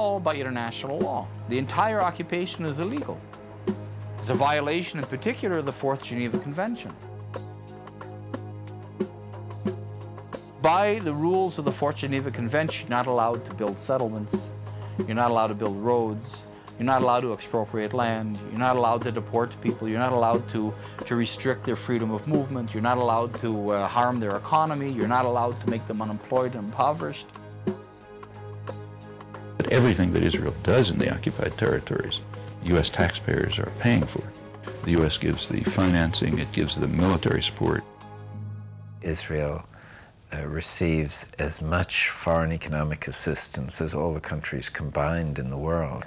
All by international law. The entire occupation is illegal. It's a violation in particular of the Fourth Geneva Convention. By the rules of the Fourth Geneva Convention, you're not allowed to build settlements, you're not allowed to build roads, you're not allowed to expropriate land, you're not allowed to deport people, you're not allowed to restrict their freedom of movement, you're not allowed to harm their economy, you're not allowed to make them unemployed and impoverished. But everything that Israel does in the occupied territories, U.S. taxpayers are paying for. The U.S. gives the financing, it gives the military support. Israel receives as much foreign economic assistance as all the countries combined in the world.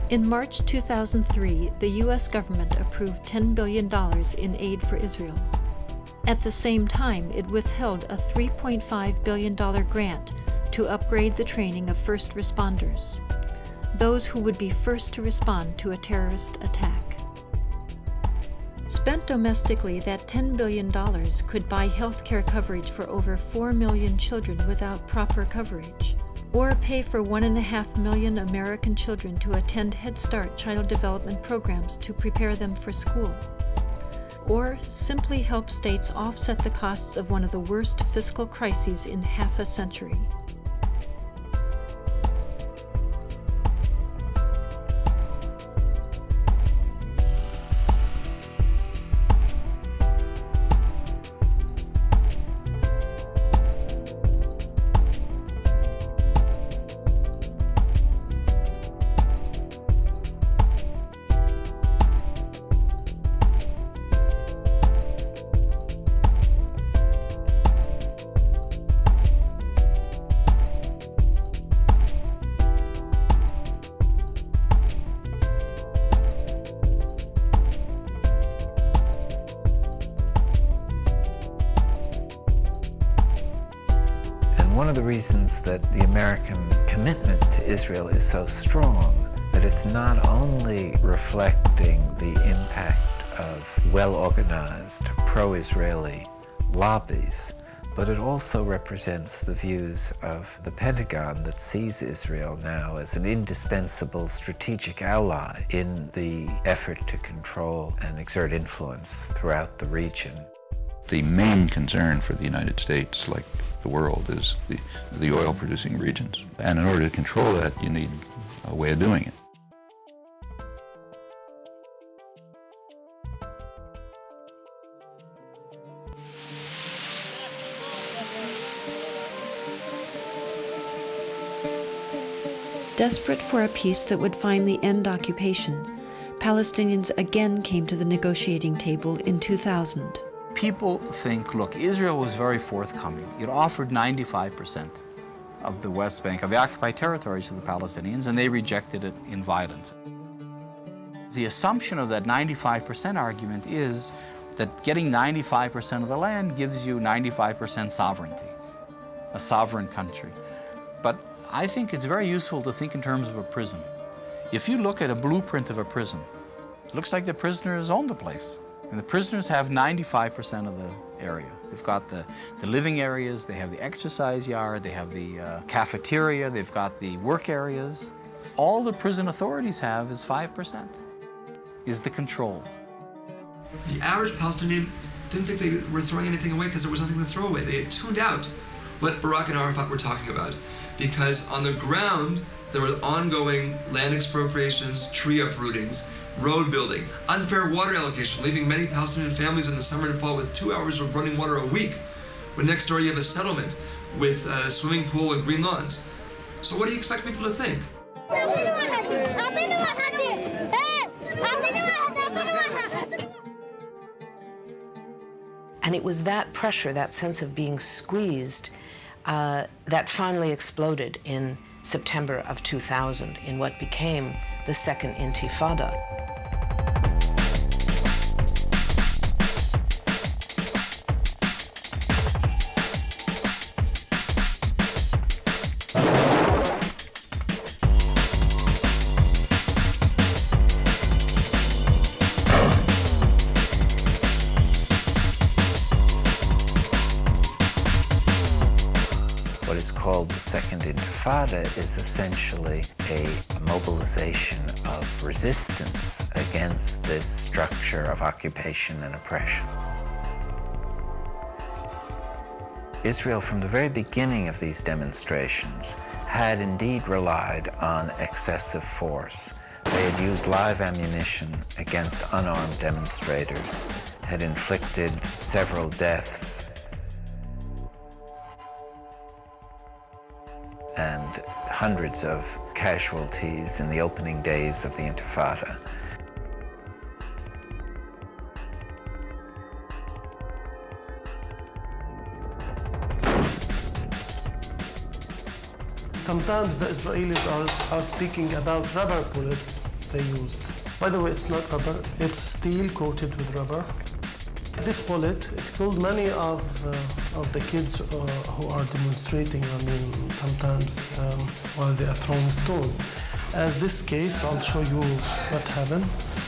In March 2003, the U.S. government approved $10 billion in aid for Israel. At the same time, it withheld a $3.5 billion grant to upgrade the training of first responders, those who would be first to respond to a terrorist attack. Spent domestically, that $10 billion could buy health care coverage for over 4 million children without proper coverage, or pay for 1.5 million American children to attend Head Start child development programs to prepare them for school, or simply help states offset the costs of one of the worst fiscal crises in half a century. One of the reasons that the American commitment to Israel is so strong, that it's not only reflecting the impact of well-organized pro-Israeli lobbies, but it also represents the views of the Pentagon that sees Israel now as an indispensable strategic ally in the effort to control and exert influence throughout the region. The main concern for the United States, like the world, is the oil-producing regions. And in order to control that, you need a way of doing it. Desperate for a peace that would finally end occupation, Palestinians again came to the negotiating table in 2000. People think, look, Israel was very forthcoming. It offered 95% of the West Bank, of the occupied territories to the Palestinians, and they rejected it in violence. The assumption of that 95% argument is that getting 95% of the land gives you 95% sovereignty, a sovereign country. But I think it's very useful to think in terms of a prism. If you look at a blueprint of a prison, it looks like the prisoners own the place. And the prisoners have 95% of the area. They've got the living areas, they have the exercise yard, they have the cafeteria, they've got the work areas. All the prison authorities have is 5%, is the control. The average Palestinian didn't think they were throwing anything away because there was nothing to throw away. They had tuned out what Barak and Arafat were talking about, because on the ground there were ongoing land expropriations, tree uprootings, road building, unfair water allocation, leaving many Palestinian families in the summer and fall with 2 hours of running water a week, when next door you have a settlement with a swimming pool and green lawns. So what do you expect people to think? And it was that pressure, that sense of being squeezed, that finally exploded in September of 2000 in what became the Second Intifada. What is called the Second Intifada is essentially a mobilization of resistance against this structure of occupation and oppression. Israel, from the very beginning of these demonstrations, had indeed relied on excessive force. They had used live ammunition against unarmed demonstrators, had inflicted several deaths, and hundreds of casualties in the opening days of the Intifada. Sometimes the Israelis are speaking about rubber bullets they used. By the way, it's not rubber, it's steel coated with rubber. This bullet, it killed many of the kids who are demonstrating, sometimes while they are throwing stones. As this case, I'll show you what happened.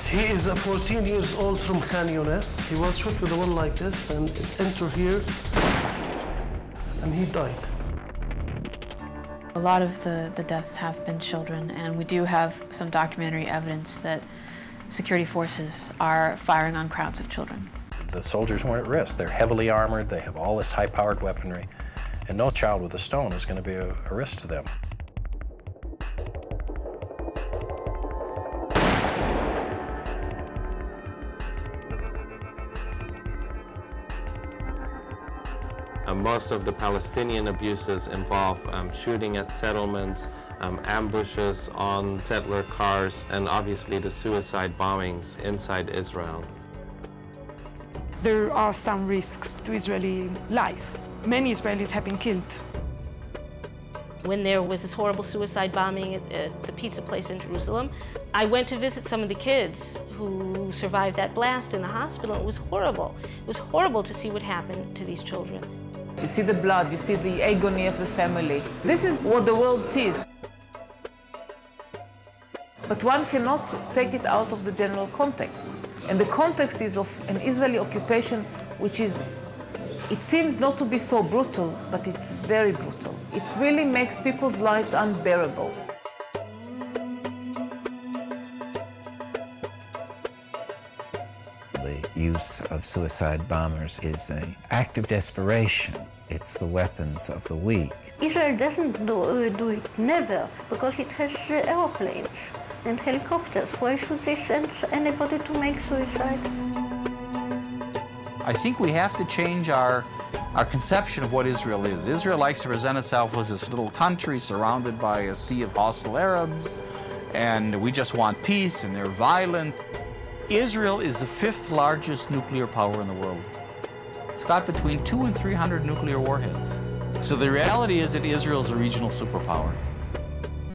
He is a 14 years old from Khan Younis. He was shot with a one like this, and it entered here, and he died. A lot of the deaths have been children, and we do have some documentary evidence that security forces are firing on crowds of children. The soldiers weren't at risk. They're heavily armored, they have all this high-powered weaponry, and no child with a stone is going to be a risk to them. Most of the Palestinian abuses involve shooting at settlements, ambushes on settler cars, and obviously the suicide bombings inside Israel. There are some risks to Israeli life. Many Israelis have been killed. When there was this horrible suicide bombing at the pizza place in Jerusalem, I went to visit some of the kids who survived that blast in the hospital. It was horrible. It was horrible to see what happened to these children. You see the blood, you see the agony of the family. This is what the world sees. But one cannot take it out of the general context. And the context is of an Israeli occupation which is, it seems not to be so brutal, but it's very brutal. It really makes people's lives unbearable. The use of suicide bombers is an act of desperation. It's the weapons of the weak. Israel doesn't do it, never, because it has airplanes and helicopters. Why should they send anybody to make suicide? I think we have to change our conception of what Israel is. Israel likes to present itself as this little country surrounded by a sea of hostile Arabs, and we just want peace, and they're violent. Israel is the 5th largest nuclear power in the world. It's got between 200 and 300 nuclear warheads. So the reality is that Israel is a regional superpower.